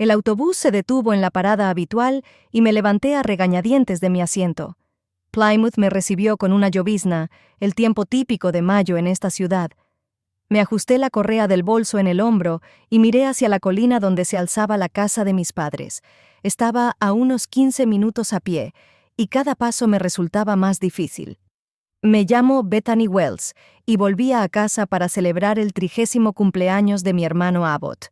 El autobús se detuvo en la parada habitual y me levanté a regañadientes de mi asiento. Plymouth me recibió con una llovizna, el tiempo típico de mayo en esta ciudad. Me ajusté la correa del bolso en el hombro y miré hacia la colina donde se alzaba la casa de mis padres. Estaba a unos 15 minutos a pie, y cada paso me resultaba más difícil. Me llamo Bethany Wells, y volvía a casa para celebrar el 30º cumpleaños de mi hermano Abbott.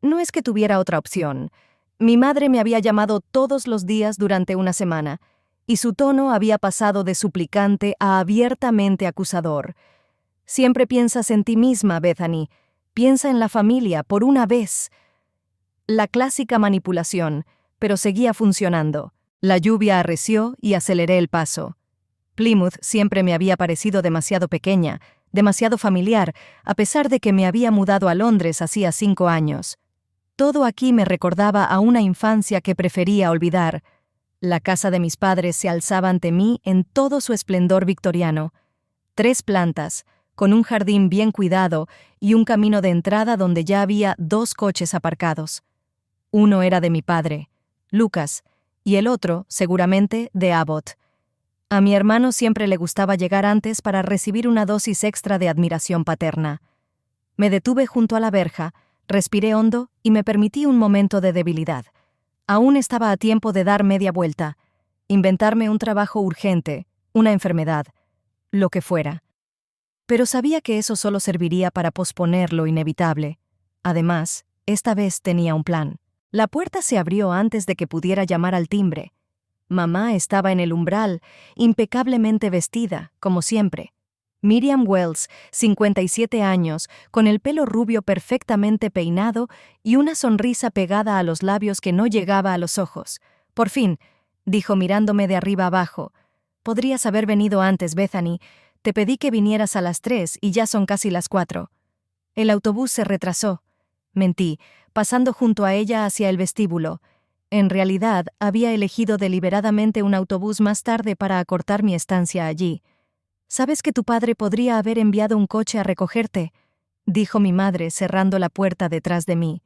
No es que tuviera otra opción. Mi madre me había llamado todos los días durante una semana, y su tono había pasado de suplicante a abiertamente acusador. Siempre piensas en ti misma, Bethany. Piensa en la familia, por una vez. La clásica manipulación, pero seguía funcionando. La lluvia arreció y aceleré el paso. Plymouth siempre me había parecido demasiado pequeña, demasiado familiar, a pesar de que me había mudado a Londres hacía 5 años. Todo aquí me recordaba a una infancia que prefería olvidar. La casa de mis padres se alzaba ante mí en todo su esplendor victoriano. 3 plantas, con un jardín bien cuidado y un camino de entrada donde ya había 2 coches aparcados. Uno era de mi padre, Lucas, y el otro, seguramente, de Abbott. A mi hermano siempre le gustaba llegar antes para recibir una dosis extra de admiración paterna. Me detuve junto a la verja, respiré hondo y me permití un momento de debilidad. Aún estaba a tiempo de dar media vuelta, inventarme un trabajo urgente, una enfermedad, lo que fuera. Pero sabía que eso solo serviría para posponer lo inevitable. Además, esta vez tenía un plan. La puerta se abrió antes de que pudiera llamar al timbre. Mamá estaba en el umbral, impecablemente vestida, como siempre. Miriam Wells, 57 años, con el pelo rubio perfectamente peinado y una sonrisa pegada a los labios que no llegaba a los ojos. Por fin, dijo mirándome de arriba abajo. Podrías haber venido antes, Bethany. Te pedí que vinieras a las 3 y ya son casi las 4. El autobús se retrasó. Mentí, pasando junto a ella hacia el vestíbulo. En realidad, había elegido deliberadamente un autobús más tarde para acortar mi estancia allí. «¿Sabes que tu padre podría haber enviado un coche a recogerte?», dijo mi madre cerrando la puerta detrás de mí.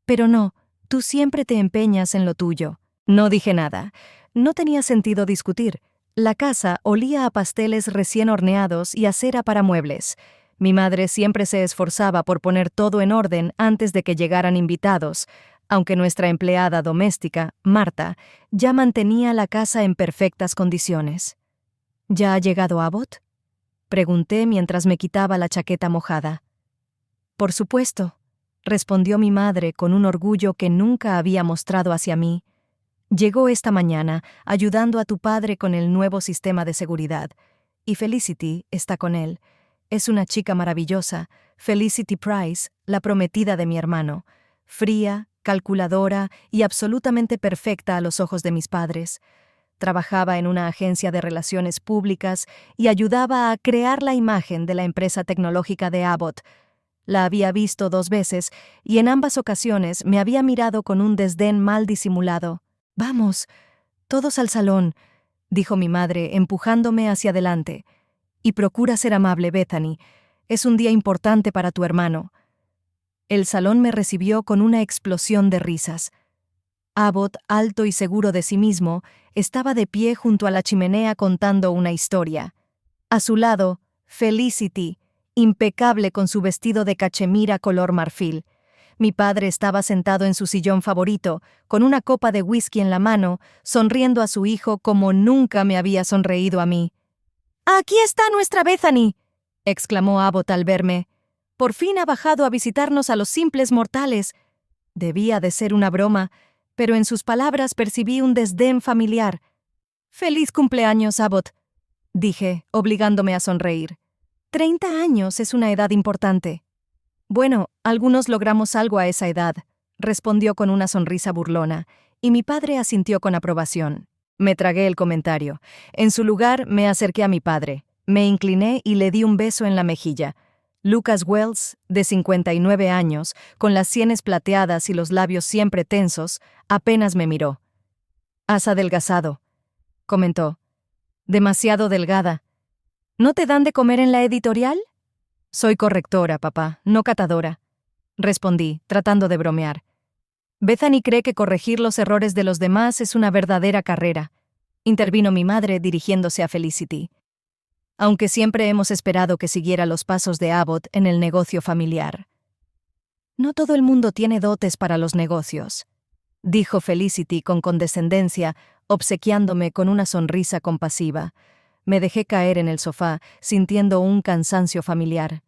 «Pero no, tú siempre te empeñas en lo tuyo». No dije nada. No tenía sentido discutir. La casa olía a pasteles recién horneados y a cera para muebles. Mi madre siempre se esforzaba por poner todo en orden antes de que llegaran invitados, aunque nuestra empleada doméstica, Marta, ya mantenía la casa en perfectas condiciones. «¿Ya ha llegado Abbott?», pregunté mientras me quitaba la chaqueta mojada. «Por supuesto», respondió mi madre con un orgullo que nunca había mostrado hacia mí. «Llegó esta mañana, ayudando a tu padre con el nuevo sistema de seguridad. Y Felicity está con él. Es una chica maravillosa, Felicity Price, la prometida de mi hermano. Fría, calculadora y absolutamente perfecta a los ojos de mis padres. Trabajaba en una agencia de relaciones públicas y ayudaba a crear la imagen de la empresa tecnológica de Abbott. La había visto 2 veces y en ambas ocasiones me había mirado con un desdén mal disimulado. «Vamos, todos al salón», dijo mi madre, empujándome hacia adelante. «Y procura ser amable, Bethany. Es un día importante para tu hermano». El salón me recibió con una explosión de risas. Abbott, alto y seguro de sí mismo, estaba de pie junto a la chimenea contando una historia. A su lado, Felicity, impecable con su vestido de cachemira color marfil. Mi padre estaba sentado en su sillón favorito, con una copa de whisky en la mano, sonriendo a su hijo como nunca me había sonreído a mí. «¡Aquí está nuestra Bethany!», exclamó Abbott al verme. «Por fin ha bajado a visitarnos a los simples mortales». Debía de ser una broma, pero en sus palabras percibí un desdén familiar. «¡Feliz cumpleaños, Abbott!», dije, obligándome a sonreír. 30 años es una edad importante. «Bueno, algunos logramos algo a esa edad», respondió con una sonrisa burlona, y mi padre asintió con aprobación. Me tragué el comentario. En su lugar, me acerqué a mi padre. Me incliné y le di un beso en la mejilla. Lucas Wells, de 59 años, con las sienes plateadas y los labios siempre tensos, apenas me miró. «Has adelgazado», comentó. «Demasiado delgada. ¿No te dan de comer en la editorial?» «Soy correctora, papá, no catadora», respondí, tratando de bromear. Bethany cree que corregir los errores de los demás es una verdadera carrera, intervino mi madre dirigiéndose a Felicity. Aunque siempre hemos esperado que siguiera los pasos de Abbott en el negocio familiar. No todo el mundo tiene dotes para los negocios, dijo Felicity con condescendencia, obsequiándome con una sonrisa compasiva. Me dejé caer en el sofá, sintiendo un cansancio familiar.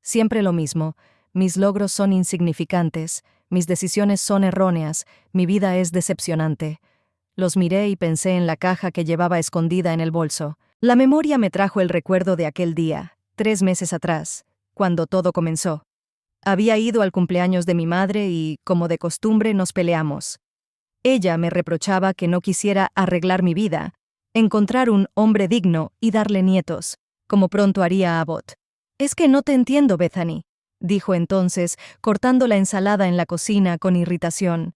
Siempre lo mismo, mis logros son insignificantes, mis decisiones son erróneas, mi vida es decepcionante. Los miré y pensé en la caja que llevaba escondida en el bolso. La memoria me trajo el recuerdo de aquel día, 3 meses atrás, cuando todo comenzó. Había ido al cumpleaños de mi madre y, como de costumbre, nos peleamos. Ella me reprochaba que no quisiera arreglar mi vida, encontrar un hombre digno y darle nietos, como pronto haría Abbott. «Es que no te entiendo, Bethany», dijo entonces, cortando la ensalada en la cocina con irritación.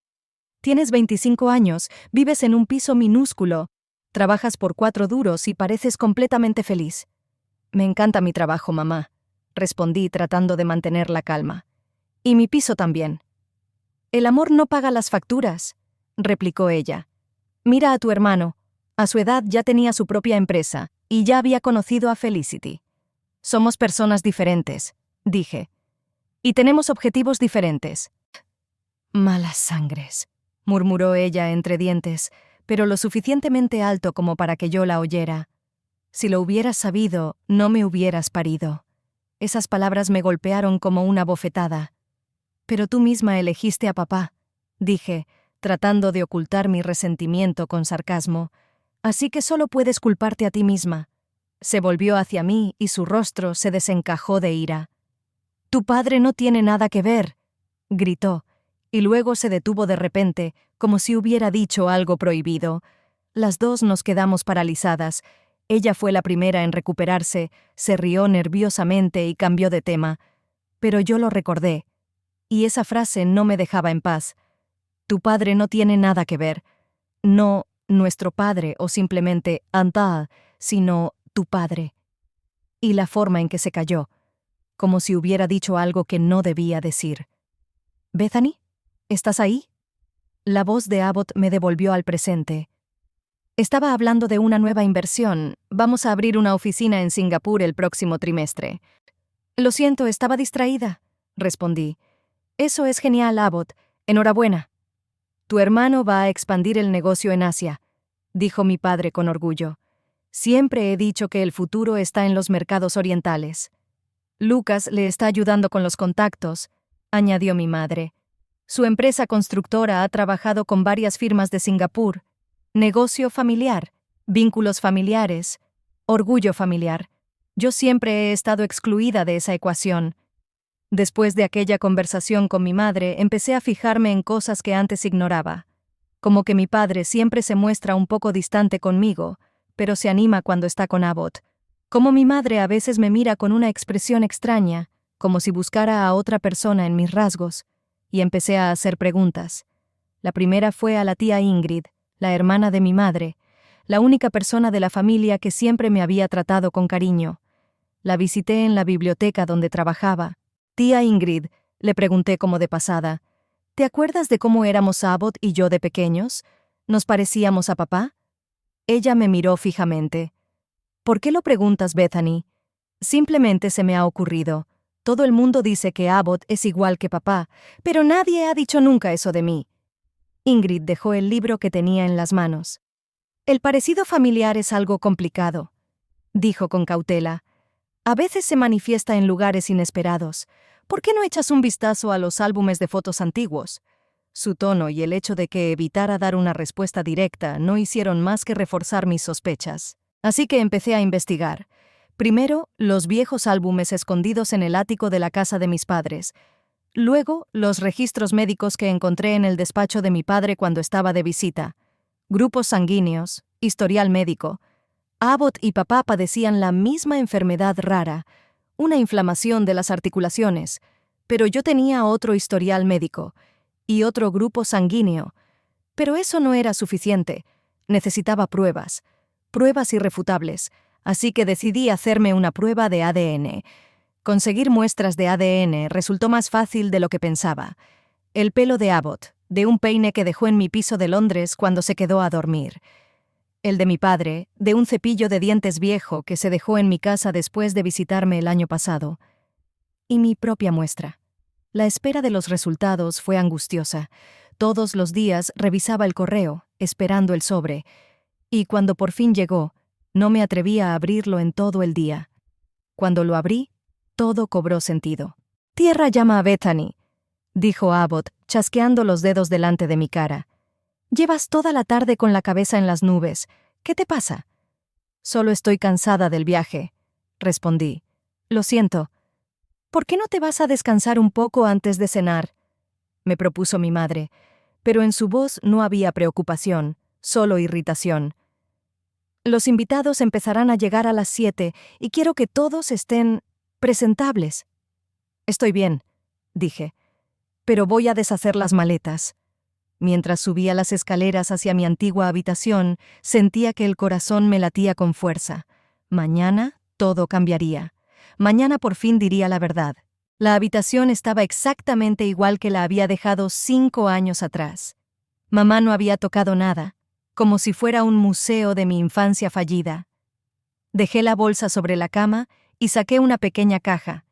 «Tienes 25 años, vives en un piso minúsculo, trabajas por 4 duros y pareces completamente feliz». «Me encanta mi trabajo, mamá», respondí tratando de mantener la calma. «Y mi piso también». «El amor no paga las facturas», replicó ella. «Mira a tu hermano. A su edad ya tenía su propia empresa y ya había conocido a Felicity. Somos personas diferentes», dije. «Y tenemos objetivos diferentes». «Malas sangres», murmuró ella entre dientes, pero lo suficientemente alto como para que yo la oyera. «Si lo hubieras sabido, no me hubieras parido». Esas palabras me golpearon como una bofetada. «Pero tú misma elegiste a papá», dije, tratando de ocultar mi resentimiento con sarcasmo. «Así que solo puedes culparte a ti misma». Se volvió hacia mí y su rostro se desencajó de ira. «Tu padre no tiene nada que ver», gritó, y luego se detuvo de repente, como si hubiera dicho algo prohibido. Las dos nos quedamos paralizadas. Ella fue la primera en recuperarse, se rió nerviosamente y cambió de tema. Pero yo lo recordé, y esa frase no me dejaba en paz. «Tu padre no tiene nada que ver». No nuestro padre o simplemente anta, sino tu padre. Y la forma en que se calló, como si hubiera dicho algo que no debía decir. «Bethany, ¿estás ahí?» La voz de Abbott me devolvió al presente. «Estaba hablando de una nueva inversión. Vamos a abrir una oficina en Singapur el próximo trimestre». «Lo siento, estaba distraída», respondí. «Eso es genial, Abbott. Enhorabuena». «Tu hermano va a expandir el negocio en Asia», dijo mi padre con orgullo. «Siempre he dicho que el futuro está en los mercados orientales». «Lucas le está ayudando con los contactos», añadió mi madre. «Su empresa constructora ha trabajado con varias firmas de Singapur. Negocio familiar, vínculos familiares, orgullo familiar. Yo siempre he estado excluida de esa ecuación». Después de aquella conversación con mi madre, empecé a fijarme en cosas que antes ignoraba. Como que mi padre siempre se muestra un poco distante conmigo, pero se anima cuando está con Abbott. Como mi madre a veces me mira con una expresión extraña, como si buscara a otra persona en mis rasgos, y empecé a hacer preguntas. La primera fue a la tía Ingrid, la hermana de mi madre, la única persona de la familia que siempre me había tratado con cariño. La visité en la biblioteca donde trabajaba. «Tía Ingrid», le pregunté como de pasada, «¿te acuerdas de cómo éramos Abbott y yo de pequeños? ¿Nos parecíamos a papá?» Ella me miró fijamente. «¿Por qué lo preguntas, Bethany?» «Simplemente se me ha ocurrido. Todo el mundo dice que Abbott es igual que papá, pero nadie ha dicho nunca eso de mí». Ingrid dejó el libro que tenía en las manos. «El parecido familiar es algo complicado», dijo con cautela. «A veces se manifiesta en lugares inesperados. ¿Por qué no echas un vistazo a los álbumes de fotos antiguos?» Su tono y el hecho de que evitara dar una respuesta directa no hicieron más que reforzar mis sospechas. Así que empecé a investigar. Primero, los viejos álbumes escondidos en el ático de la casa de mis padres. Luego, los registros médicos que encontré en el despacho de mi padre cuando estaba de visita. Grupos sanguíneos, historial médico. Abbott y papá padecían la misma enfermedad rara, una inflamación de las articulaciones, pero yo tenía otro historial médico y otro grupo sanguíneo. Pero eso no era suficiente. Necesitaba pruebas irrefutables, así que decidí hacerme una prueba de ADN. Conseguir muestras de ADN resultó más fácil de lo que pensaba. El pelo de Abbott, de un peine que dejó en mi piso de Londres cuando se quedó a dormir. El de mi padre, de un cepillo de dientes viejo que se dejó en mi casa después de visitarme el año pasado. Y mi propia muestra. La espera de los resultados fue angustiosa. Todos los días revisaba el correo, esperando el sobre, y cuando por fin llegó, no me atrevía a abrirlo en todo el día. Cuando lo abrí, todo cobró sentido. «Tierra llama a Bethany», dijo Abbott, chasqueando los dedos delante de mi cara. «Llevas toda la tarde con la cabeza en las nubes. ¿Qué te pasa?» «Solo estoy cansada del viaje», respondí. «Lo siento. ¿Por qué no te vas a descansar un poco antes de cenar?», me propuso mi madre, pero en su voz no había preocupación, solo irritación. «Los invitados empezarán a llegar a las 7 y quiero que todos estén presentables». «Estoy bien», dije, «pero voy a deshacer las maletas». Mientras subía las escaleras hacia mi antigua habitación, sentía que el corazón me latía con fuerza. Mañana todo cambiaría. Mañana por fin diría la verdad. La habitación estaba exactamente igual que la había dejado 5 años atrás. Mamá no había tocado nada, como si fuera un museo de mi infancia fallida. Dejé la bolsa sobre la cama y saqué una pequeña caja.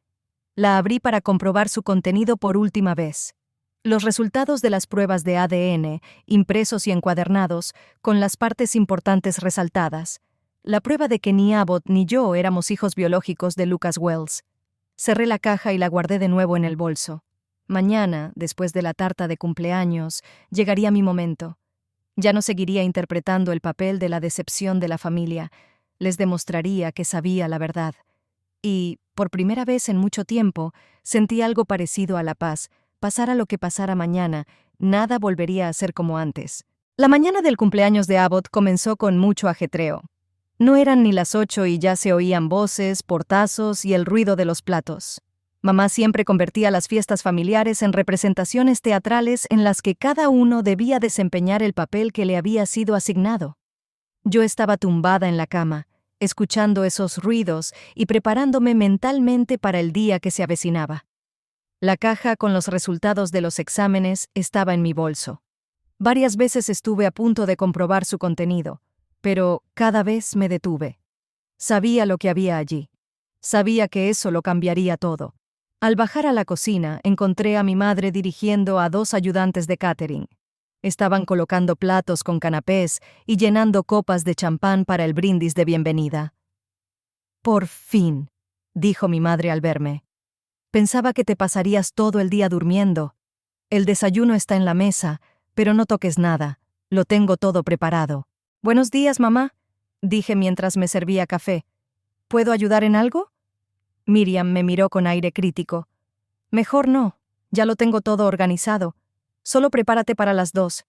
La abrí para comprobar su contenido por última vez. Los resultados de las pruebas de ADN, impresos y encuadernados, con las partes importantes resaltadas. La prueba de que ni Abbott ni yo éramos hijos biológicos de Lucas Wells. Cerré la caja y la guardé de nuevo en el bolso. Mañana, después de la tarta de cumpleaños, llegaría mi momento. Ya no seguiría interpretando el papel de la decepción de la familia. Les demostraría que sabía la verdad. Y, por primera vez en mucho tiempo, sentí algo parecido a la paz. Pasara lo que pasara mañana, nada volvería a ser como antes. La mañana del cumpleaños de Abbott comenzó con mucho ajetreo. No eran ni las 8 y ya se oían voces, portazos y el ruido de los platos. Mamá siempre convertía las fiestas familiares en representaciones teatrales en las que cada uno debía desempeñar el papel que le había sido asignado. Yo estaba tumbada en la cama, escuchando esos ruidos y preparándome mentalmente para el día que se avecinaba. La caja con los resultados de los exámenes estaba en mi bolso. Varias veces estuve a punto de comprobar su contenido, pero cada vez me detuve. Sabía lo que había allí. Sabía que eso lo cambiaría todo. Al bajar a la cocina, encontré a mi madre dirigiendo a 2 ayudantes de catering. Estaban colocando platos con canapés y llenando copas de champán para el brindis de bienvenida. «Por fin», dijo mi madre al verme. «Pensaba que te pasarías todo el día durmiendo. El desayuno está en la mesa, pero no toques nada. Lo tengo todo preparado». «Buenos días, mamá», dije mientras me servía café. «¿Puedo ayudar en algo?» Miriam me miró con aire crítico. «Mejor no, ya lo tengo todo organizado. Solo prepárate para las 2.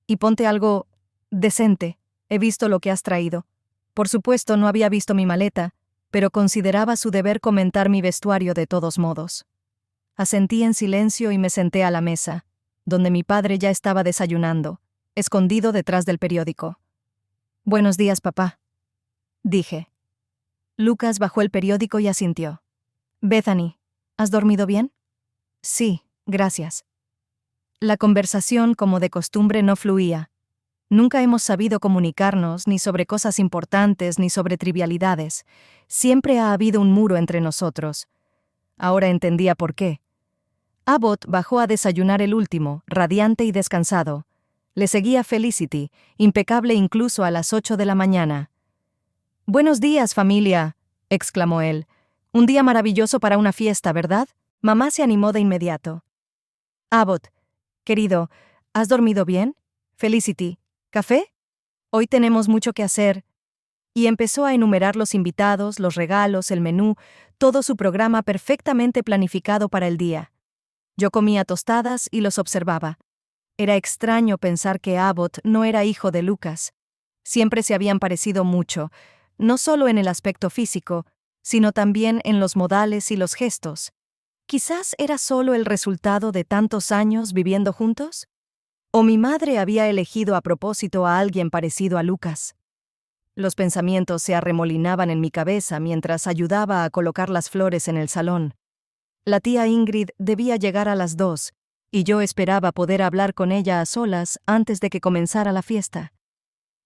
Y ponte algo decente. He visto lo que has traído». Por supuesto, no había visto mi maleta, pero consideraba su deber comentar mi vestuario de todos modos. Asentí en silencio y me senté a la mesa, donde mi padre ya estaba desayunando, escondido detrás del periódico. «Buenos días, papá», dije. Lucas bajó el periódico y asintió. «Bethany, ¿has dormido bien?» «Sí, gracias». La conversación, como de costumbre, no fluía. Nunca hemos sabido comunicarnos ni sobre cosas importantes ni sobre trivialidades. Siempre ha habido un muro entre nosotros. Ahora entendía por qué. Abbott bajó a desayunar el último, radiante y descansado. Le seguía Felicity, impecable incluso a las 8 de la mañana. «Buenos días, familia», exclamó él. «Un día maravilloso para una fiesta, ¿verdad?» Mamá se animó de inmediato. «Abbott, querido, ¿has dormido bien? Felicity, ¿café? Hoy tenemos mucho que hacer». Y empezó a enumerar los invitados, los regalos, el menú, todo su programa perfectamente planificado para el día. Yo comía tostadas y los observaba. Era extraño pensar que Abbott no era hijo de Lucas. Siempre se habían parecido mucho, no solo en el aspecto físico, sino también en los modales y los gestos. ¿Quizás era solo el resultado de tantos años viviendo juntos? ¿O mi madre había elegido a propósito a alguien parecido a Lucas? Los pensamientos se arremolinaban en mi cabeza mientras ayudaba a colocar las flores en el salón. La tía Ingrid debía llegar a las 2, y yo esperaba poder hablar con ella a solas antes de que comenzara la fiesta.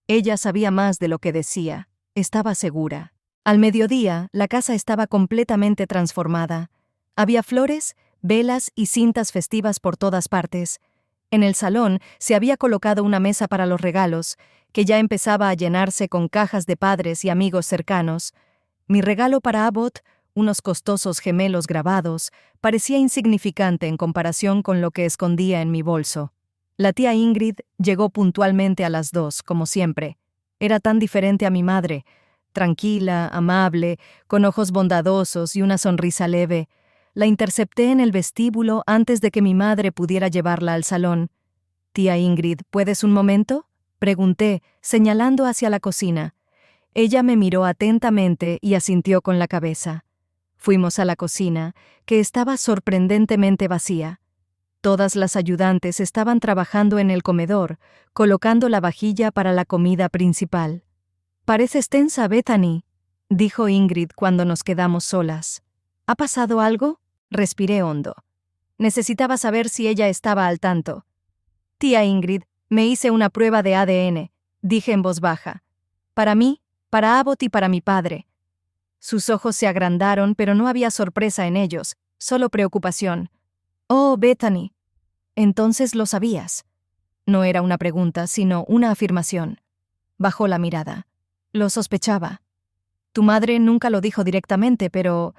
Ella sabía más de lo que decía, estaba segura. Al mediodía, la casa estaba completamente transformada. Había flores, velas y cintas festivas por todas partes. En el salón se había colocado una mesa para los regalos, que ya empezaba a llenarse con cajas de padres y amigos cercanos. Mi regalo para Abbott, unos costosos gemelos grabados, parecía insignificante en comparación con lo que escondía en mi bolso. La tía Ingrid llegó puntualmente a las 2, como siempre. Era tan diferente a mi madre, tranquila, amable, con ojos bondadosos y una sonrisa leve. La intercepté en el vestíbulo antes de que mi madre pudiera llevarla al salón. «Tía Ingrid, ¿puedes un momento?», pregunté, señalando hacia la cocina. Ella me miró atentamente y asintió con la cabeza. Fuimos a la cocina, que estaba sorprendentemente vacía. Todas las ayudantes estaban trabajando en el comedor, colocando la vajilla para la comida principal. «Pareces tensa, Bethany», dijo Ingrid cuando nos quedamos solas. «¿Ha pasado algo?», respiré hondo. Necesitaba saber si ella estaba al tanto. «Tía Ingrid, me hice una prueba de ADN», dije en voz baja. «Para mí, para Abbott y para mi padre». Sus ojos se agrandaron, pero no había sorpresa en ellos, solo preocupación. «Oh, Bethany, ¿entonces lo sabías?». No era una pregunta, sino una afirmación. Bajó la mirada. «Lo sospechaba. Tu madre nunca lo dijo directamente, pero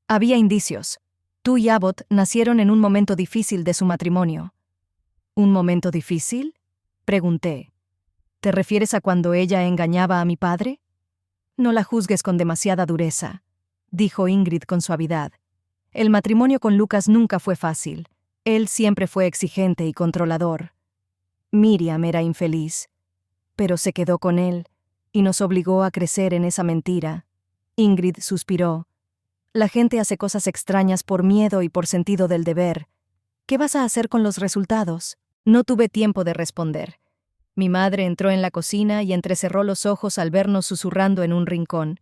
había indicios. Tú y Abbott nacieron en un momento difícil de su matrimonio». «¿Un momento difícil?», pregunté. «¿Te refieres a cuando ella engañaba a mi padre?». «No la juzgues con demasiada dureza», dijo Ingrid con suavidad. «El matrimonio con Lucas nunca fue fácil. Él siempre fue exigente y controlador. Miriam era infeliz, pero se quedó con él y nos obligó a crecer en esa mentira». Ingrid suspiró. «La gente hace cosas extrañas por miedo y por sentido del deber. ¿Qué vas a hacer con los resultados?». No tuve tiempo de responder. Mi madre entró en la cocina y entrecerró los ojos al vernos susurrando en un rincón.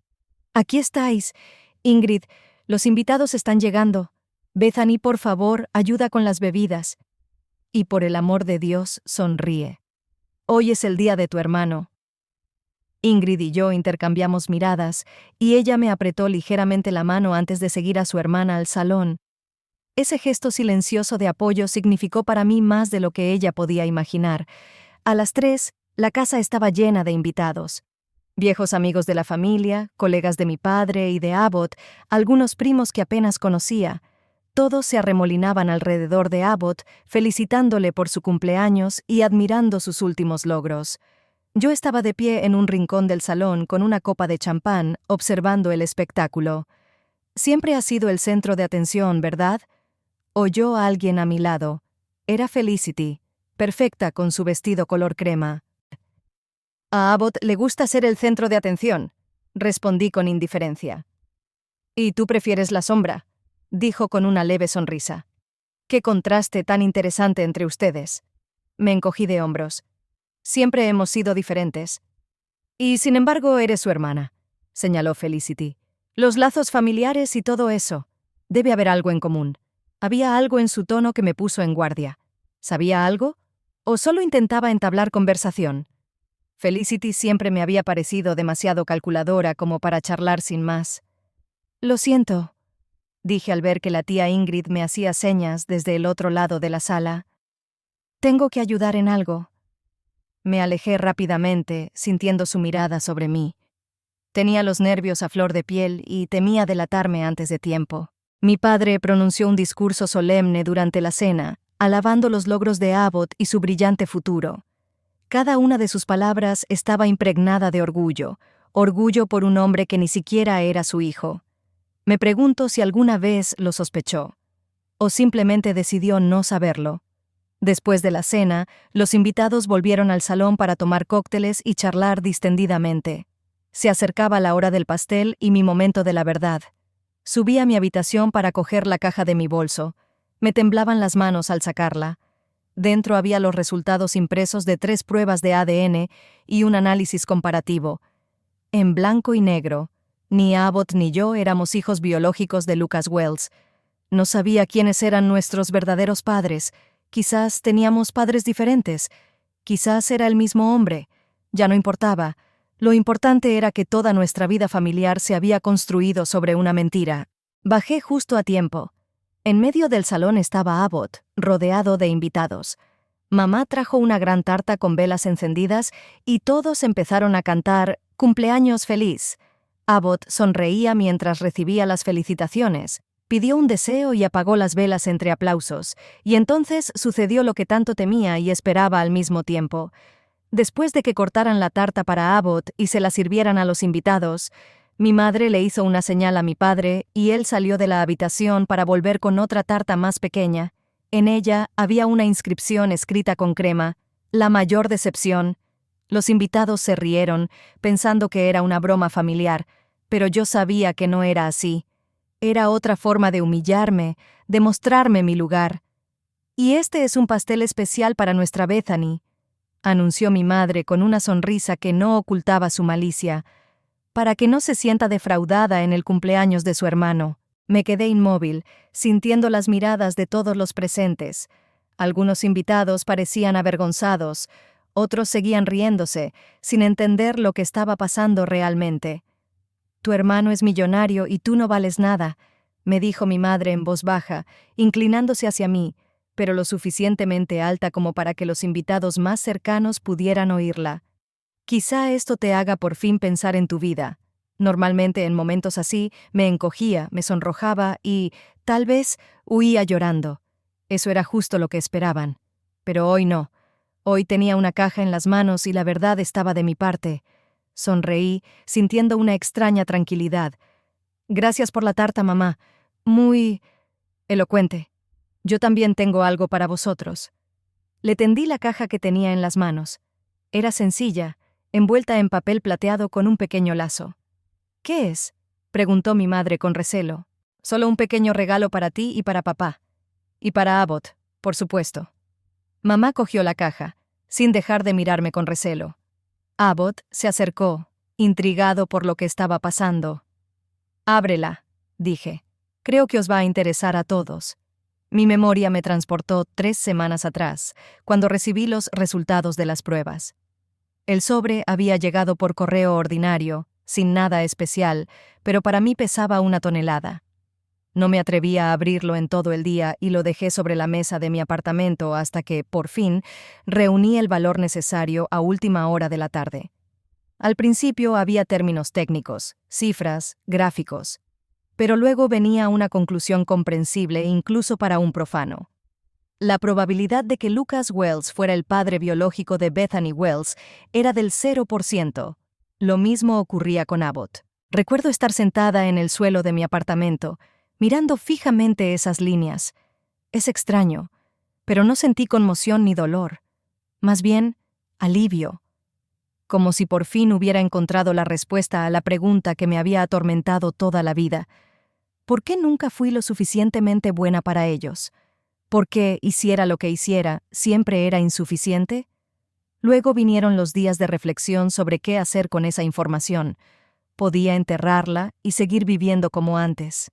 «Aquí estáis. Ingrid, los invitados están llegando. Bethany, por favor, ayuda con las bebidas. Y por el amor de Dios, sonríe. Hoy es el día de tu hermano». Ingrid y yo intercambiamos miradas, y ella me apretó ligeramente la mano antes de seguir a su hermana al salón. Ese gesto silencioso de apoyo significó para mí más de lo que ella podía imaginar. A las 3, la casa estaba llena de invitados. Viejos amigos de la familia, colegas de mi padre y de Abbott, algunos primos que apenas conocía. Todos se arremolinaban alrededor de Abbott, felicitándole por su cumpleaños y admirando sus últimos logros. Yo estaba de pie en un rincón del salón con una copa de champán, observando el espectáculo. «Siempre has sido el centro de atención, ¿verdad?», oyó a alguien a mi lado. Era Felicity, perfecta con su vestido color crema. «A Abbott le gusta ser el centro de atención», respondí con indiferencia. «Y tú prefieres la sombra», dijo con una leve sonrisa. «Qué contraste tan interesante entre ustedes». Me encogí de hombros. «Siempre hemos sido diferentes». «Y sin embargo eres su hermana», señaló Felicity. «Los lazos familiares y todo eso. Debe haber algo en común». Había algo en su tono que me puso en guardia. ¿Sabía algo? ¿O solo intentaba entablar conversación? Felicity siempre me había parecido demasiado calculadora como para charlar sin más. «Lo siento», dije al ver que la tía Ingrid me hacía señas desde el otro lado de la sala. «Tengo que ayudar en algo». Me alejé rápidamente, sintiendo su mirada sobre mí. Tenía los nervios a flor de piel y temía delatarme antes de tiempo. Mi padre pronunció un discurso solemne durante la cena, alabando los logros de Abbott y su brillante futuro. Cada una de sus palabras estaba impregnada de orgullo, orgullo por un hombre que ni siquiera era su hijo. Me pregunto si alguna vez lo sospechó, o simplemente decidió no saberlo. Después de la cena, los invitados volvieron al salón para tomar cócteles y charlar distendidamente. Se acercaba la hora del pastel y mi momento de la verdad. Subí a mi habitación para coger la caja de mi bolso. Me temblaban las manos al sacarla. Dentro había los resultados impresos de 3 pruebas de ADN y un análisis comparativo. En blanco y negro, ni Abbott ni yo éramos hijos biológicos de Lucas Wells. No sabía quiénes eran nuestros verdaderos padres, Quizás teníamos padres diferentes. Quizás era el mismo hombre. Ya no importaba. Lo importante era que toda nuestra vida familiar se había construido sobre una mentira. Bajé justo a tiempo. En medio del salón estaba Abbott, rodeado de invitados. Mamá trajo una gran tarta con velas encendidas y todos empezaron a cantar «Cumpleaños feliz». Abbott sonreía mientras recibía las felicitaciones. Pidió un deseo y apagó las velas entre aplausos, y entonces sucedió lo que tanto temía y esperaba al mismo tiempo. Después de que cortaran la tarta para Abbott y se la sirvieran a los invitados, mi madre le hizo una señal a mi padre y él salió de la habitación para volver con otra tarta más pequeña. En ella había una inscripción escrita con crema: «La mayor decepción». Los invitados se rieron, pensando que era una broma familiar, pero yo sabía que no era así. Era otra forma de humillarme, de mostrarme mi lugar. «Y este es un pastel especial para nuestra Bethany», anunció mi madre con una sonrisa que no ocultaba su malicia, «para que no se sienta defraudada en el cumpleaños de su hermano». Me quedé inmóvil, sintiendo las miradas de todos los presentes. Algunos invitados parecían avergonzados, otros seguían riéndose, sin entender lo que estaba pasando realmente. «Tu hermano es millonario y tú no vales nada», me dijo mi madre en voz baja, inclinándose hacia mí, pero lo suficientemente alta como para que los invitados más cercanos pudieran oírla. «Quizá esto te haga por fin pensar en tu vida». Normalmente en momentos así me encogía, me sonrojaba y, tal vez, huía llorando. Eso era justo lo que esperaban. Pero hoy no. Hoy tenía una caja en las manos y la verdad estaba de mi parte. Sonreí, sintiendo una extraña tranquilidad. «Gracias por la tarta, mamá. Muy elocuente. Yo también tengo algo para vosotros». Le tendí la caja que tenía en las manos. Era sencilla, envuelta en papel plateado con un pequeño lazo. «¿Qué es?», preguntó mi madre con recelo. «Solo un pequeño regalo para ti y para papá. Y para Abbott, por supuesto». Mamá cogió la caja, sin dejar de mirarme con recelo. Abbott se acercó, intrigado por lo que estaba pasando. «Ábrela», dije. «Creo que os va a interesar a todos». Mi memoria me transportó 3 semanas atrás, cuando recibí los resultados de las pruebas. El sobre había llegado por correo ordinario, sin nada especial, pero para mí pesaba 1 tonelada. No me atrevía a abrirlo en todo el día y lo dejé sobre la mesa de mi apartamento hasta que, por fin, reuní el valor necesario a última hora de la tarde. Al principio había términos técnicos, cifras, gráficos, pero luego venía una conclusión comprensible incluso para un profano. La probabilidad de que Lucas Wells fuera el padre biológico de Bethany Wells era del 0%. Lo mismo ocurría con Abbott. Recuerdo estar sentada en el suelo de mi apartamento, mirando fijamente esas líneas. Es extraño, pero no sentí conmoción ni dolor. Más bien, alivio. Como si por fin hubiera encontrado la respuesta a la pregunta que me había atormentado toda la vida. ¿Por qué nunca fui lo suficientemente buena para ellos? ¿Por qué, hiciera lo que hiciera, siempre era insuficiente? Luego vinieron los días de reflexión sobre qué hacer con esa información. Podía enterrarla y seguir viviendo como antes.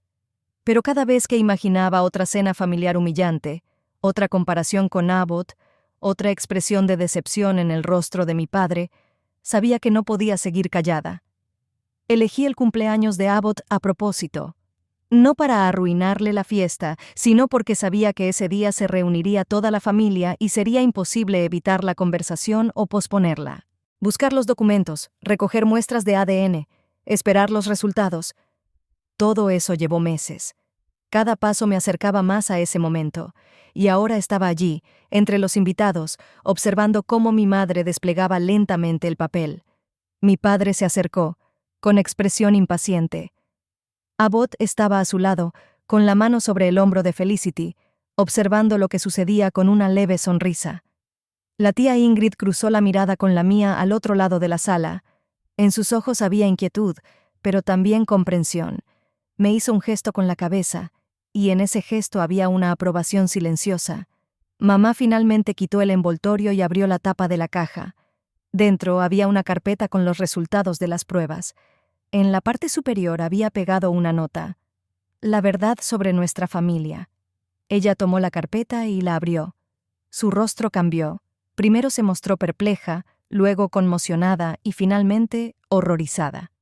Pero cada vez que imaginaba otra cena familiar humillante, otra comparación con Abbott, otra expresión de decepción en el rostro de mi padre, sabía que no podía seguir callada. Elegí el cumpleaños de Abbott a propósito. No para arruinarle la fiesta, sino porque sabía que ese día se reuniría toda la familia y sería imposible evitar la conversación o posponerla. Buscar los documentos, recoger muestras de ADN, esperar los resultados. Todo eso llevó meses. Cada paso me acercaba más a ese momento, y ahora estaba allí, entre los invitados, observando cómo mi madre desplegaba lentamente el papel. Mi padre se acercó, con expresión impaciente. Abbott estaba a su lado, con la mano sobre el hombro de Felicity, observando lo que sucedía con una leve sonrisa. La tía Ingrid cruzó la mirada con la mía al otro lado de la sala. En sus ojos había inquietud, pero también comprensión. Me hizo un gesto con la cabeza, y en ese gesto había una aprobación silenciosa. Mamá finalmente quitó el envoltorio y abrió la tapa de la caja. Dentro había una carpeta con los resultados de las pruebas. En la parte superior había pegado una nota: «La verdad sobre nuestra familia». Ella tomó la carpeta y la abrió. Su rostro cambió. Primero se mostró perpleja, luego conmocionada y finalmente horrorizada.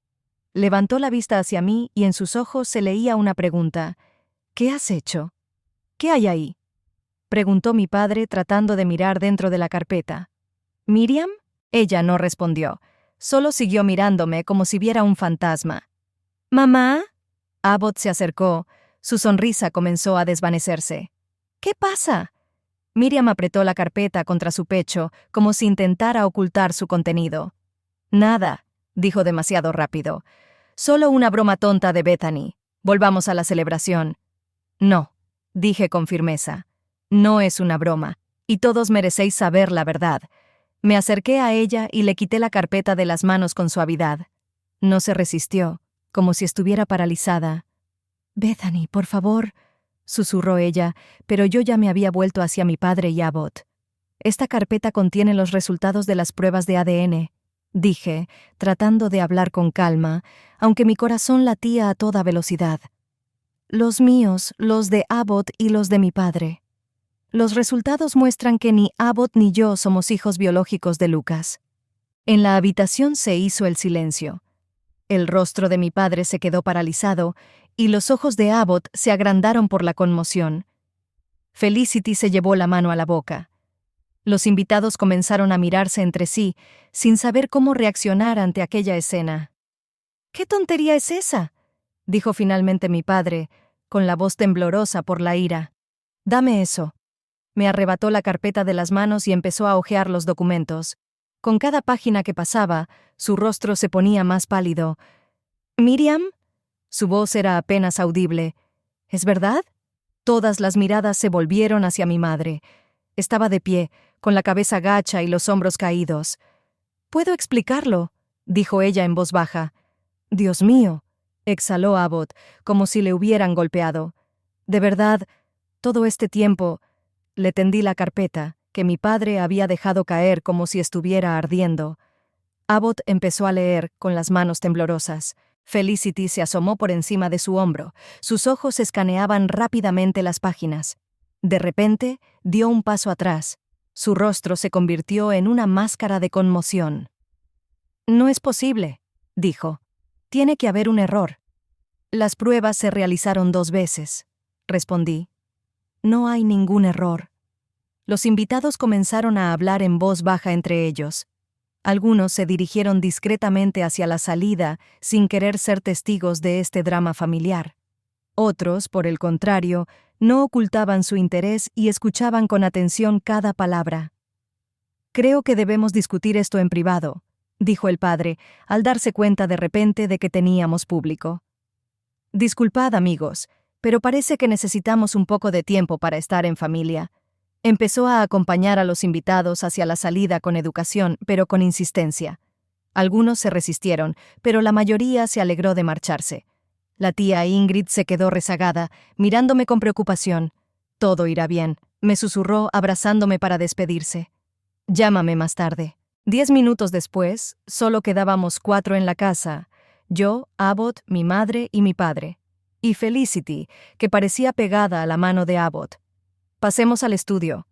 Levantó la vista hacia mí y en sus ojos se leía una pregunta. ¿Qué has hecho? ¿Qué hay ahí?, preguntó mi padre tratando de mirar dentro de la carpeta. ¿Miriam? Ella no respondió. Solo siguió mirándome como si viera un fantasma. ¿Mamá? Abbott se acercó. Su sonrisa comenzó a desvanecerse. ¿Qué pasa? Miriam apretó la carpeta contra su pecho, como si intentara ocultar su contenido. Nada, dijo demasiado rápido. Solo una broma tonta de Bethany. Volvamos a la celebración. No, dije con firmeza. No es una broma, y todos merecéis saber la verdad. Me acerqué a ella y le quité la carpeta de las manos con suavidad. No se resistió, como si estuviera paralizada. «Bethany, por favor», susurró ella, pero yo ya me había vuelto hacia mi padre y Abbott. «Esta carpeta contiene los resultados de las pruebas de ADN», dije, tratando de hablar con calma, aunque mi corazón latía a toda velocidad. «Los míos, los de Abbott y los de mi padre. Los resultados muestran que ni Abbott ni yo somos hijos biológicos de Lucas». En la habitación se hizo el silencio. El rostro de mi padre se quedó paralizado y los ojos de Abbott se agrandaron por la conmoción. Felicity se llevó la mano a la boca. Los invitados comenzaron a mirarse entre sí, sin saber cómo reaccionar ante aquella escena. «¿Qué tontería es esa?», dijo finalmente mi padre, con la voz temblorosa por la ira. «Dame eso». Me arrebató la carpeta de las manos y empezó a hojear los documentos. Con cada página que pasaba, su rostro se ponía más pálido. «¿Miriam?». Su voz era apenas audible. «¿Es verdad?». Todas las miradas se volvieron hacia mi madre. Estaba de pie, con la cabeza gacha y los hombros caídos. «Puedo explicarlo», dijo ella en voz baja. «Dios mío», exhaló Abbott, como si le hubieran golpeado. «De verdad, todo este tiempo…». Le tendí la carpeta, que mi padre había dejado caer como si estuviera ardiendo. Abbott empezó a leer, con las manos temblorosas. Felicity se asomó por encima de su hombro. Sus ojos escaneaban rápidamente las páginas. De repente, dio un paso atrás. Su rostro se convirtió en una máscara de conmoción. «No es posible», dijo. «Tiene que haber un error». «Las pruebas se realizaron 2 veces», respondí. «No hay ningún error». Los invitados comenzaron a hablar en voz baja entre ellos. Algunos se dirigieron discretamente hacia la salida sin querer ser testigos de este drama familiar. Otros, por el contrario, no ocultaban su interés y escuchaban con atención cada palabra. «Creo que debemos discutir esto en privado», dijo el padre, al darse cuenta de repente de que teníamos público. «Disculpad, amigos, pero parece que necesitamos un poco de tiempo para estar en familia». Empezó a acompañar a los invitados hacia la salida con educación, pero con insistencia. Algunos se resistieron, pero la mayoría se alegró de marcharse. La tía Ingrid se quedó rezagada, mirándome con preocupación. «Todo irá bien», me susurró, abrazándome para despedirse. «Llámame más tarde». 10 minutos después, solo quedábamos 4 en la casa: yo, Abbott, mi madre y mi padre. Y Felicity, que parecía pegada a la mano de Abbott. «Pasemos al estudio»,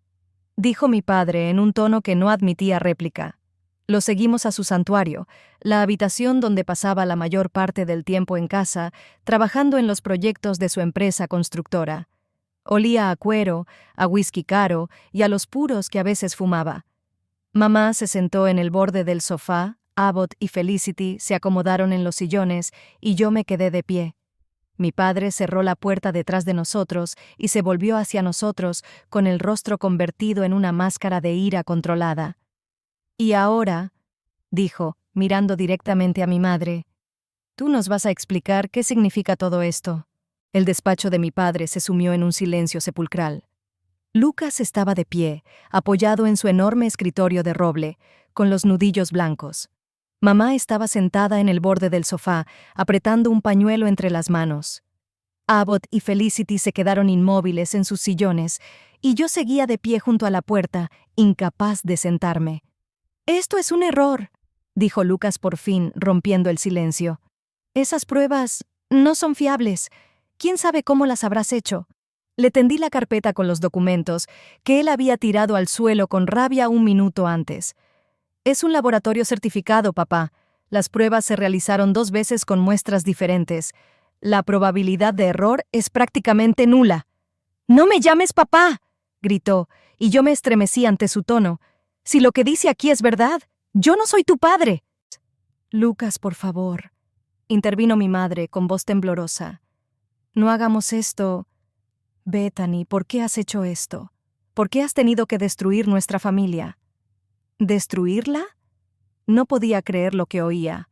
dijo mi padre en un tono que no admitía réplica. Lo seguimos a su santuario, la habitación donde pasaba la mayor parte del tiempo en casa, trabajando en los proyectos de su empresa constructora. Olía a cuero, a whisky caro y a los puros que a veces fumaba. Mamá se sentó en el borde del sofá, Abbott y Felicity se acomodaron en los sillones y yo me quedé de pie. Mi padre cerró la puerta detrás de nosotros y se volvió hacia nosotros con el rostro convertido en una máscara de ira controlada. «Y ahora», dijo, mirando directamente a mi madre, «tú nos vas a explicar qué significa todo esto». El despacho de mi padre se sumió en un silencio sepulcral. Lucas estaba de pie, apoyado en su enorme escritorio de roble, con los nudillos blancos. Mamá estaba sentada en el borde del sofá, apretando un pañuelo entre las manos. Abbott y Felicity se quedaron inmóviles en sus sillones, y yo seguía de pie junto a la puerta, incapaz de sentarme. «Esto es un error», dijo Lucas por fin, rompiendo el silencio. «Esas pruebas no son fiables. ¿Quién sabe cómo las habrás hecho? Le tendí la carpeta con los documentos, que él había tirado al suelo con rabia un minuto antes. Es un laboratorio certificado, papá. Las pruebas se realizaron 2 veces con muestras diferentes. La probabilidad de error es prácticamente nula. «¡No me llames papá!», gritó, y yo me estremecí ante su tono. «Si lo que dice aquí es verdad, yo no soy tu padre». «Lucas, por favor», intervino mi madre con voz temblorosa. «No hagamos esto. Bethany, ¿por qué has hecho esto? ¿Por qué has tenido que destruir nuestra familia?» ¿Destruirla? No podía creer lo que oía.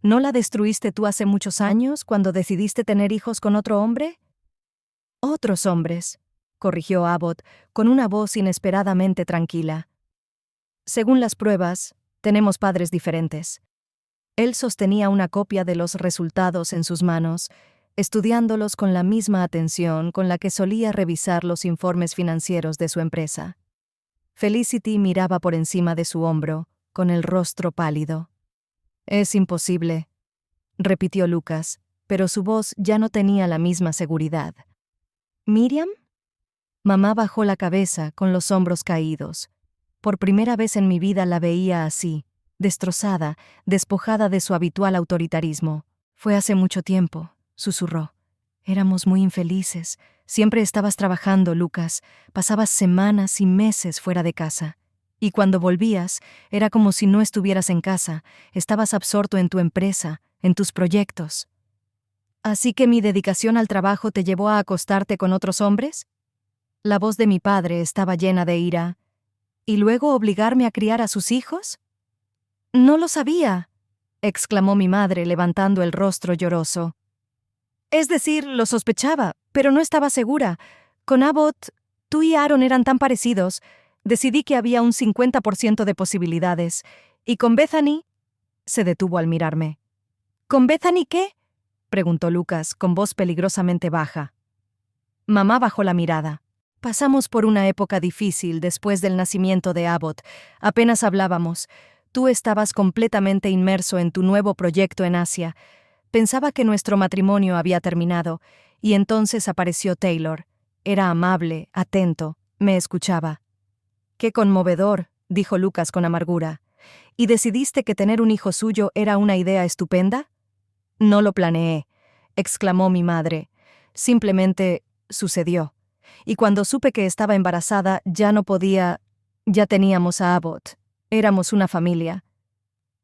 ¿No la destruiste tú hace muchos años, cuando decidiste tener hijos con otro hombre? Otros hombres, corrigió Abbott, con una voz inesperadamente tranquila. Según las pruebas, tenemos padres diferentes. Él sostenía una copia de los resultados en sus manos, estudiándolos con la misma atención con la que solía revisar los informes financieros de su empresa. Felicity miraba por encima de su hombro, con el rostro pálido. «Es imposible», repitió Lucas, pero su voz ya no tenía la misma seguridad. «¿Miriam?». Mamá bajó la cabeza con los hombros caídos. Por primera vez en mi vida la veía así, destrozada, despojada de su habitual autoritarismo. «Fue hace mucho tiempo», susurró. «Éramos muy infelices. Siempre estabas trabajando, Lucas. Pasabas semanas y meses fuera de casa. Y cuando volvías, era como si no estuvieras en casa. Estabas absorto en tu empresa, en tus proyectos». «¿Así que mi dedicación al trabajo te llevó a acostarte con otros hombres?». La voz de mi padre estaba llena de ira. «¿Y luego obligarme a criar a sus hijos?». «No lo sabía», exclamó mi madre levantando el rostro lloroso. «Es decir, lo sospechaba, pero no estaba segura. Con Abbott, tú y Aaron eran tan parecidos. Decidí que había un 50% de posibilidades. Y con Bethany...». Se detuvo al mirarme. «¿Con Bethany qué?», preguntó Lucas, con voz peligrosamente baja. Mamá bajó la mirada. «Pasamos por una época difícil después del nacimiento de Abbott. Apenas hablábamos. Tú estabas completamente inmerso en tu nuevo proyecto en Asia. Pensaba que nuestro matrimonio había terminado, y entonces apareció Taylor. Era amable, atento, me escuchaba». «Qué conmovedor», dijo Lucas con amargura. «¿Y decidiste que tener un hijo suyo era una idea estupenda?». «No lo planeé», exclamó mi madre. «Simplemente sucedió. Y cuando supe que estaba embarazada, ya no podía... Ya teníamos a Abbott. Éramos una familia.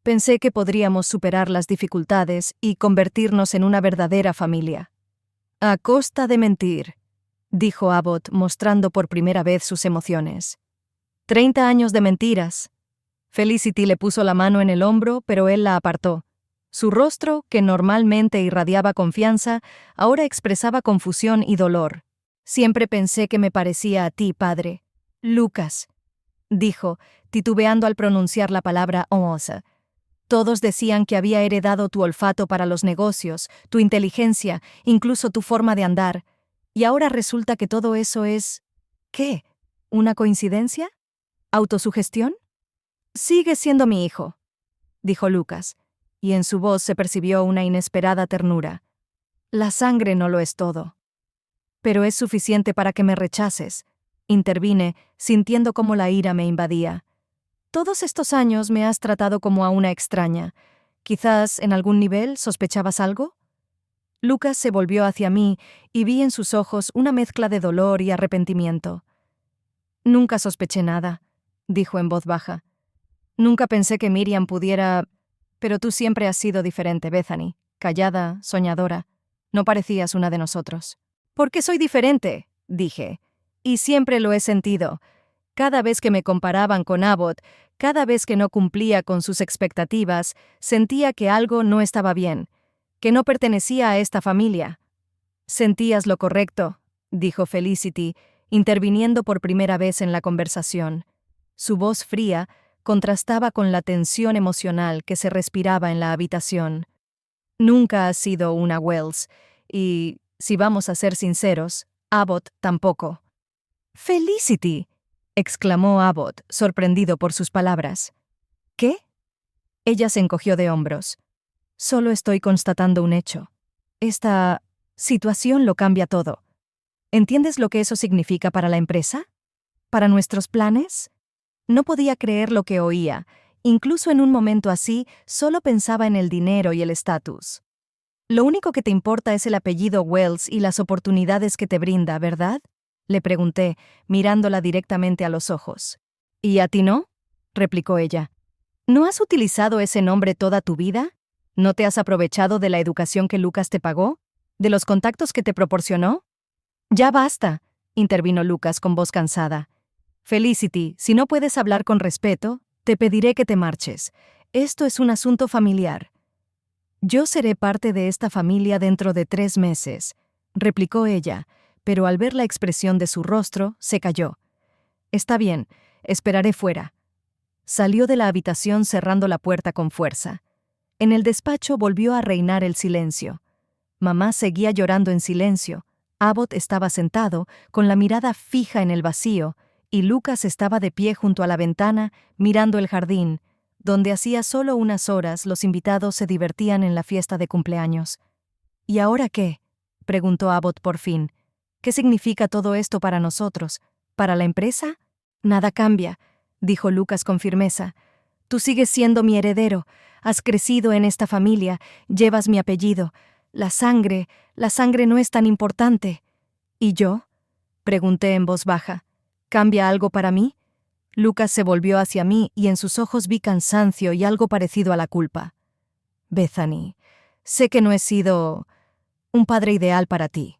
Pensé que podríamos superar las dificultades y convertirnos en una verdadera familia». «A costa de mentir», dijo Abbott, mostrando por primera vez sus emociones. «30 años de mentiras». Felicity le puso la mano en el hombro, pero él la apartó. Su rostro, que normalmente irradiaba confianza, ahora expresaba confusión y dolor. «Siempre pensé que me parecía a ti, padre». «Lucas», dijo, titubeando al pronunciar la palabra «once». «Todos decían que había heredado tu olfato para los negocios, tu inteligencia, incluso tu forma de andar. Y ahora resulta que todo eso es... ¿qué? ¿Una coincidencia? ¿Autosugestión?». «Sigue siendo mi hijo», dijo Lucas, y en su voz se percibió una inesperada ternura. «La sangre no lo es todo». «Pero es suficiente para que me rechaces», intervine, sintiendo cómo la ira me invadía. «Todos estos años me has tratado como a una extraña. Quizás, en algún nivel, ¿sospechabas algo?». Lucas se volvió hacia mí y vi en sus ojos una mezcla de dolor y arrepentimiento. «Nunca sospeché nada», dijo en voz baja. «Nunca pensé que Miriam pudiera... Pero tú siempre has sido diferente, Bethany. Callada, soñadora. No parecías una de nosotros». «¿Por qué soy diferente?», dije. «Y siempre lo he sentido. Cada vez que me comparaban con Abbott, cada vez que no cumplía con sus expectativas, sentía que algo no estaba bien, que no pertenecía a esta familia». «Sentías lo correcto», dijo Felicity, interviniendo por primera vez en la conversación. Su voz fría contrastaba con la tensión emocional que se respiraba en la habitación. «Nunca has sido una Wells, y, si vamos a ser sinceros, Abbott tampoco». «¡Felicity!», exclamó Abbott, sorprendido por sus palabras. «¿Qué?». Ella se encogió de hombros. «Solo estoy constatando un hecho. Esta situación lo cambia todo. ¿Entiendes lo que eso significa para la empresa? ¿Para nuestros planes? No podía creer lo que oía. Incluso en un momento así, solo pensaba en el dinero y el estatus. Lo único que te importa es el apellido Wells y las oportunidades que te brinda, ¿verdad? Le pregunté, mirándola directamente a los ojos. ¿Y a ti no? Replicó ella. ¿No has utilizado ese nombre toda tu vida? ¿No te has aprovechado de la educación que Lucas te pagó? ¿De los contactos que te proporcionó? Ya basta, intervino Lucas con voz cansada. Felicity, si no puedes hablar con respeto, te pediré que te marches. Esto es un asunto familiar. Yo seré parte de esta familia dentro de 3 meses, replicó ella, pero al ver la expresión de su rostro, se calló. Está bien, esperaré fuera. Salió de la habitación cerrando la puerta con fuerza. En el despacho volvió a reinar el silencio. Mamá seguía llorando en silencio. Abbott estaba sentado, con la mirada fija en el vacío, y Lucas estaba de pie junto a la ventana, mirando el jardín, donde hacía solo unas horas los invitados se divertían en la fiesta de cumpleaños. ¿Y ahora qué?, preguntó Abbott por fin. ¿Qué significa todo esto para nosotros? ¿Para la empresa? Nada cambia, dijo Lucas con firmeza. Tú sigues siendo mi heredero, has crecido en esta familia, llevas mi apellido. La sangre no es tan importante. ¿Y yo?, pregunté en voz baja. ¿Cambia algo para mí? Lucas se volvió hacia mí y en sus ojos vi cansancio y algo parecido a la culpa. Bethany, sé que no he sido un padre ideal para ti.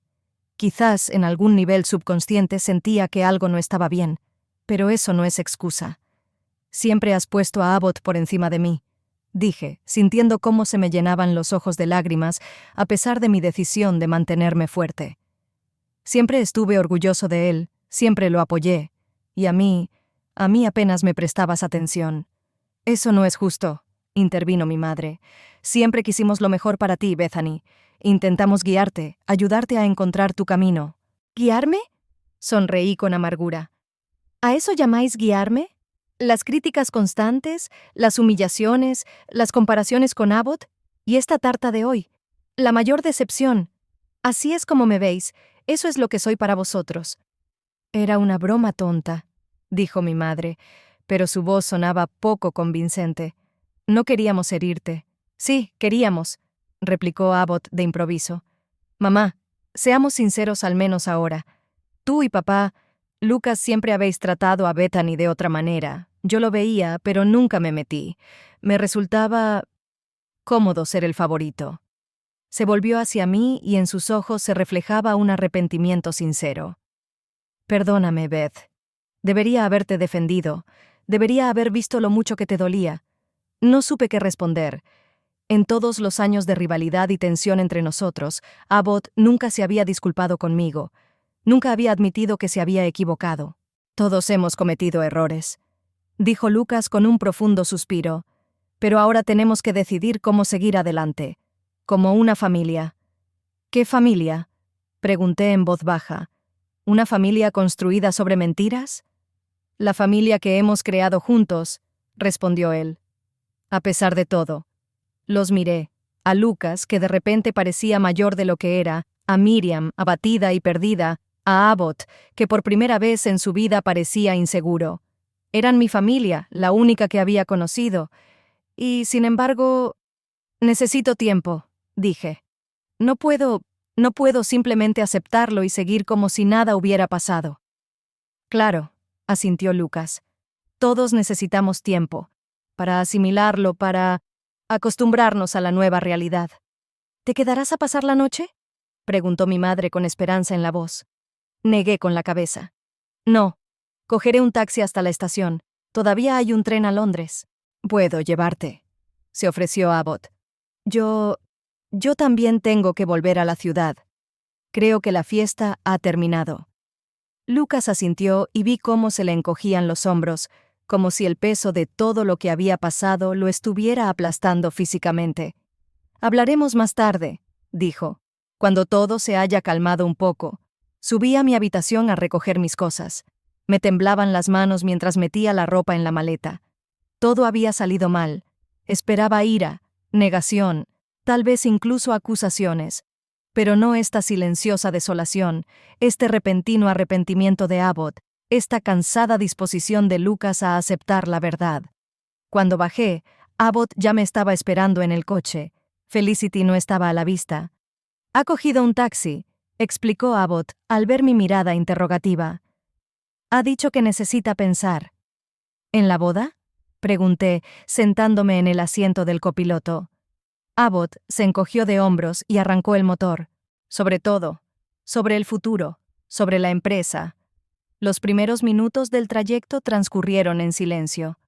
Quizás en algún nivel subconsciente sentía que algo no estaba bien, pero eso no es excusa. Siempre has puesto a Abbott por encima de mí, dije, sintiendo cómo se me llenaban los ojos de lágrimas a pesar de mi decisión de mantenerme fuerte. Siempre estuve orgulloso de él, siempre lo apoyé, y a mí apenas me prestabas atención. Eso no es justo, intervino mi madre. Siempre quisimos lo mejor para ti, Bethany. Intentamos guiarte, ayudarte a encontrar tu camino. ¿Guiarme?, sonreí con amargura. ¿A eso llamáis guiarme? ¿Las críticas constantes, las humillaciones, las comparaciones con Abbott? Y esta tarta de hoy. La mayor decepción. Así es como me veis, eso es lo que soy para vosotros. Era una broma tonta, dijo mi madre, pero su voz sonaba poco convincente. No queríamos herirte. Sí, queríamos, replicó Abbott de improviso. Mamá, seamos sinceros al menos ahora. Tú y papá, Lucas, siempre habéis tratado a Bethany de otra manera. Yo lo veía, pero nunca me metí. Me resultaba cómodo ser el favorito. Se volvió hacia mí y en sus ojos se reflejaba un arrepentimiento sincero. Perdóname, Beth. Debería haberte defendido. Debería haber visto lo mucho que te dolía. No supe qué responder. En todos los años de rivalidad y tensión entre nosotros, Abbott nunca se había disculpado conmigo. Nunca había admitido que se había equivocado. Todos hemos cometido errores, dijo Lucas con un profundo suspiro. Pero ahora tenemos que decidir cómo seguir adelante. Como una familia. ¿Qué familia?, pregunté en voz baja. ¿Una familia construida sobre mentiras? La familia que hemos creado juntos, respondió él. A pesar de todo. Los miré. A Lucas, que de repente parecía mayor de lo que era, a Miriam, abatida y perdida, a Abbott, que por primera vez en su vida parecía inseguro. Eran mi familia, la única que había conocido. Y, sin embargo, necesito tiempo, dije. No puedo simplemente aceptarlo y seguir como si nada hubiera pasado. Claro, asintió Lucas. Todos necesitamos tiempo, para asimilarlo, para acostumbrarnos a la nueva realidad. ¿Te quedarás a pasar la noche?, preguntó mi madre con esperanza en la voz. Negué con la cabeza. No, cogeré un taxi hasta la estación. Todavía hay un tren a Londres. Puedo llevarte, se ofreció Abbott. Yo también tengo que volver a la ciudad. Creo que la fiesta ha terminado. Lucas asintió y vi cómo se le encogían los hombros, como si el peso de todo lo que había pasado lo estuviera aplastando físicamente. Hablaremos más tarde, dijo, cuando todo se haya calmado un poco. Subí a mi habitación a recoger mis cosas. Me temblaban las manos mientras metía la ropa en la maleta. Todo había salido mal. Esperaba ira, negación, tal vez incluso acusaciones. Pero no esta silenciosa desolación, este repentino arrepentimiento de Abbott, esta cansada disposición de Lucas a aceptar la verdad. Cuando bajé, Abbott ya me estaba esperando en el coche. Felicity no estaba a la vista. «Ha cogido un taxi», explicó Abbott al ver mi mirada interrogativa. «Ha dicho que necesita pensar». «¿En la boda?», pregunté, sentándome en el asiento del copiloto. Abbott se encogió de hombros y arrancó el motor. Sobre todo, sobre el futuro, sobre la empresa. Los primeros minutos del trayecto transcurrieron en silencio.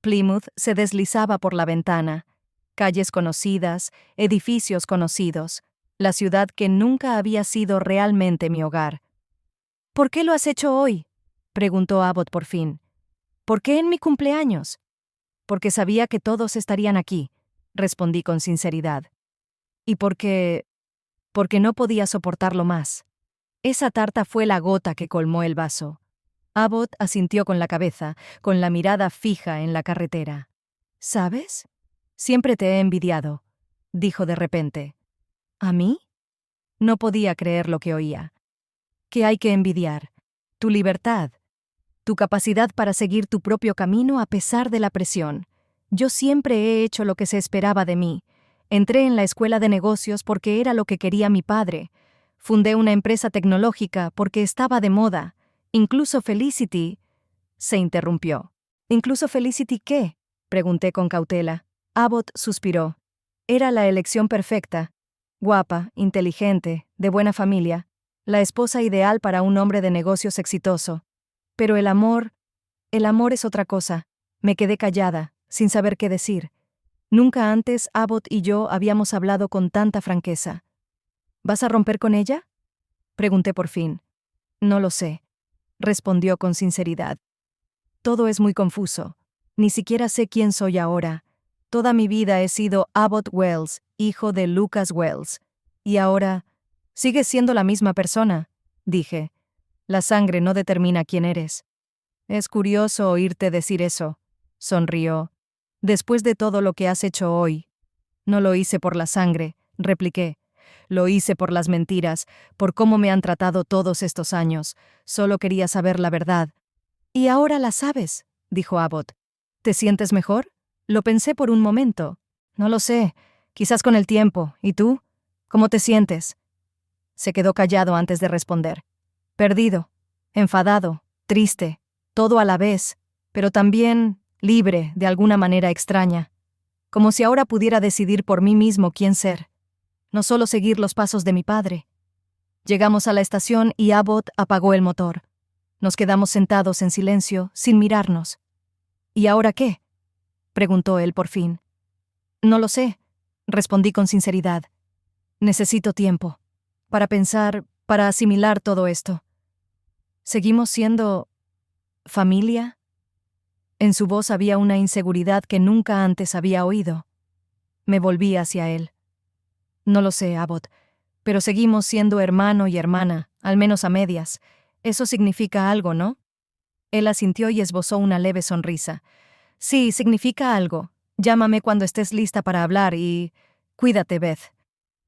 Plymouth se deslizaba por la ventana. Calles conocidas, edificios conocidos. La ciudad que nunca había sido realmente mi hogar. «¿Por qué lo has hecho hoy?», preguntó Abbott por fin. «¿Por qué en mi cumpleaños?». «Porque sabía que todos estarían aquí», respondí con sinceridad. «Y porque no podía soportarlo más». Esa tarta fue la gota que colmó el vaso. Abbott asintió con la cabeza, con la mirada fija en la carretera. «¿Sabes? Siempre te he envidiado», dijo de repente. «¿A mí?». No podía creer lo que oía. «¿Qué hay que envidiar? Tu libertad. Tu capacidad para seguir tu propio camino a pesar de la presión. Yo siempre he hecho lo que se esperaba de mí. Entré en la escuela de negocios porque era lo que quería mi padre. Fundé una empresa tecnológica porque estaba de moda. Incluso Felicity…» Se interrumpió. «¿Incluso Felicity qué?», pregunté con cautela. Abbott suspiró. «Era la elección perfecta. Guapa, inteligente, de buena familia. La esposa ideal para un hombre de negocios exitoso. Pero el amor es otra cosa». Me quedé callada, sin saber qué decir. Nunca antes Abbott y yo habíamos hablado con tanta franqueza. «¿Vas a romper con ella?», pregunté por fin. «No lo sé», respondió con sinceridad. «Todo es muy confuso. Ni siquiera sé quién soy ahora. Toda mi vida he sido Abbott Wells, hijo de Lucas Wells. Y ahora, sigues siendo la misma persona», dije. «La sangre no determina quién eres». «Es curioso oírte decir eso», sonrió. «Después de todo lo que has hecho hoy». «No lo hice por la sangre», repliqué. «Lo hice por las mentiras, por cómo me han tratado todos estos años. Solo quería saber la verdad». «Y ahora la sabes», dijo Abbott. «¿Te sientes mejor?». Lo pensé por un momento. «No lo sé, quizás con el tiempo. ¿Y tú? ¿Cómo te sientes?». Se quedó callado antes de responder. «Perdido, enfadado, triste, todo a la vez, pero también libre de alguna manera extraña. Como si ahora pudiera decidir por mí mismo quién ser. No solo seguir los pasos de mi padre». Llegamos a la estación y Abbott apagó el motor. Nos quedamos sentados en silencio, sin mirarnos. «¿Y ahora qué?», preguntó él por fin. «No lo sé», respondí con sinceridad. «Necesito tiempo. Para pensar, para asimilar todo esto». «¿Seguimos siendo… familia?». En su voz había una inseguridad que nunca antes había oído. Me volví hacia él. «No lo sé, Abbott, pero seguimos siendo hermano y hermana, al menos a medias. Eso significa algo, ¿no?». Él asintió y esbozó una leve sonrisa. «Sí, significa algo. Llámame cuando estés lista para hablar y… cuídate, Beth».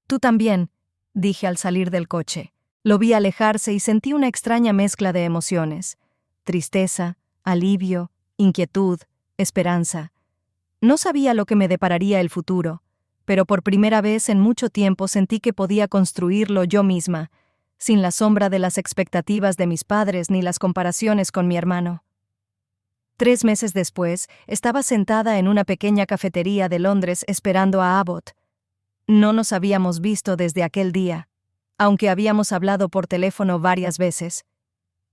«Tú también», dije al salir del coche. Lo vi alejarse y sentí una extraña mezcla de emociones. Tristeza, alivio, inquietud, esperanza. No sabía lo que me depararía el futuro, pero por primera vez en mucho tiempo sentí que podía construirlo yo misma, sin la sombra de las expectativas de mis padres ni las comparaciones con mi hermano. 3 meses después, estaba sentada en una pequeña cafetería de Londres esperando a Abbott. No nos habíamos visto desde aquel día, aunque habíamos hablado por teléfono varias veces.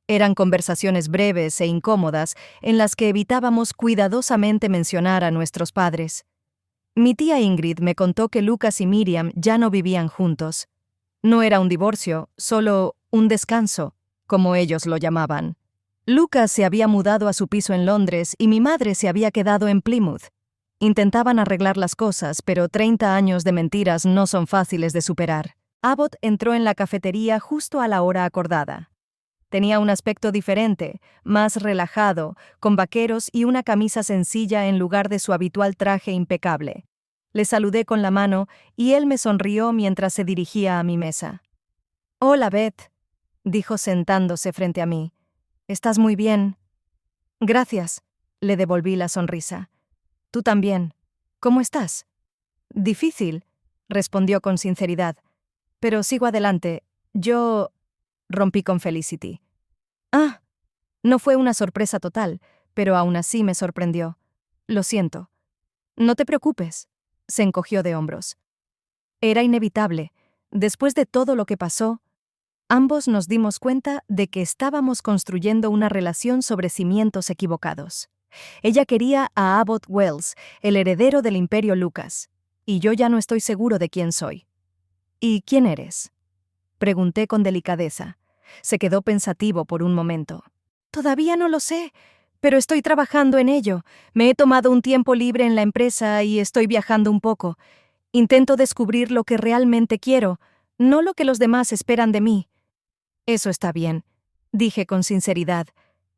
Eran conversaciones breves e incómodas en las que evitábamos cuidadosamente mencionar a nuestros padres. Mi tía Ingrid me contó que Lucas y Miriam ya no vivían juntos. No era un divorcio, solo un descanso, como ellos lo llamaban. Lucas se había mudado a su piso en Londres y mi madre se había quedado en Plymouth. Intentaban arreglar las cosas, pero 30 años de mentiras no son fáciles de superar. Abbott entró en la cafetería justo a la hora acordada. Tenía un aspecto diferente, más relajado, con vaqueros y una camisa sencilla en lugar de su habitual traje impecable. Le saludé con la mano y él me sonrió mientras se dirigía a mi mesa. «Hola, Beth», dijo sentándose frente a mí. «¿Estás muy bien?» «Gracias», le devolví la sonrisa. «Tú también. ¿Cómo estás?» «Difícil», respondió con sinceridad. «Pero sigo adelante. Yo...» rompí con Felicity. «Ah». No fue una sorpresa total, pero aún así me sorprendió. «Lo siento». «No te preocupes», se encogió de hombros. Era inevitable. Después de todo lo que pasó, ambos nos dimos cuenta de que estábamos construyendo una relación sobre cimientos equivocados. Ella quería a Abbott Wells, el heredero del Imperio Lucas, y yo ya no estoy seguro de quién soy. «¿Y quién eres?», pregunté con delicadeza. Se quedó pensativo por un momento. «Todavía no lo sé, pero estoy trabajando en ello. Me he tomado un tiempo libre en la empresa y estoy viajando un poco. Intento descubrir lo que realmente quiero, no lo que los demás esperan de mí». «Eso está bien», dije con sinceridad.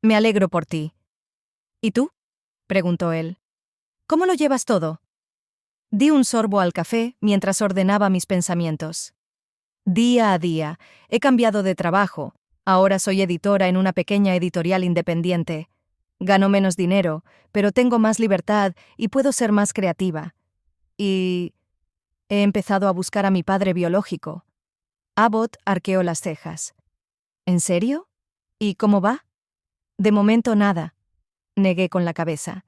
«Me alegro por ti». «¿Y tú?», preguntó él. «¿Cómo lo llevas todo?». Di un sorbo al café mientras ordenaba mis pensamientos. Día a día, he cambiado de trabajo. Ahora soy editora en una pequeña editorial independiente. Gano menos dinero, pero tengo más libertad y puedo ser más creativa. Y he empezado a buscar a mi padre biológico. Abbott arqueó las cejas. ¿En serio? ¿Y cómo va? De momento nada, negué con la cabeza.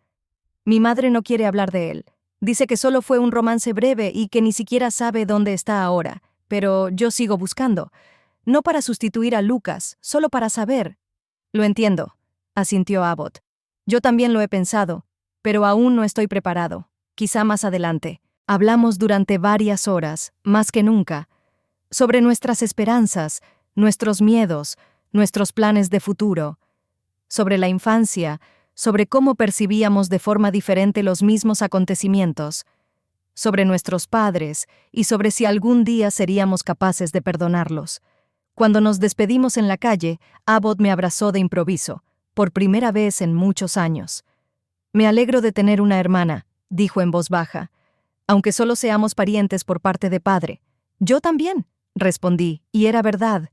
Mi madre no quiere hablar de él. Dice que solo fue un romance breve y que ni siquiera sabe dónde está ahora, pero yo sigo buscando. No para sustituir a Lucas, solo para saber. Lo entiendo, asintió Abbott. Yo también lo he pensado, pero aún no estoy preparado. Quizá más adelante. Hablamos durante varias horas, más que nunca, sobre nuestras esperanzas, nuestros miedos, nuestros planes de futuro, sobre la infancia, sobre cómo percibíamos de forma diferente los mismos acontecimientos, sobre nuestros padres y sobre si algún día seríamos capaces de perdonarlos. Cuando nos despedimos en la calle, Abbott me abrazó de improviso, por primera vez en muchos años. «Me alegro de tener una hermana», dijo en voz baja, «aunque solo seamos parientes por parte de padre». «Yo también», respondí, y era verdad.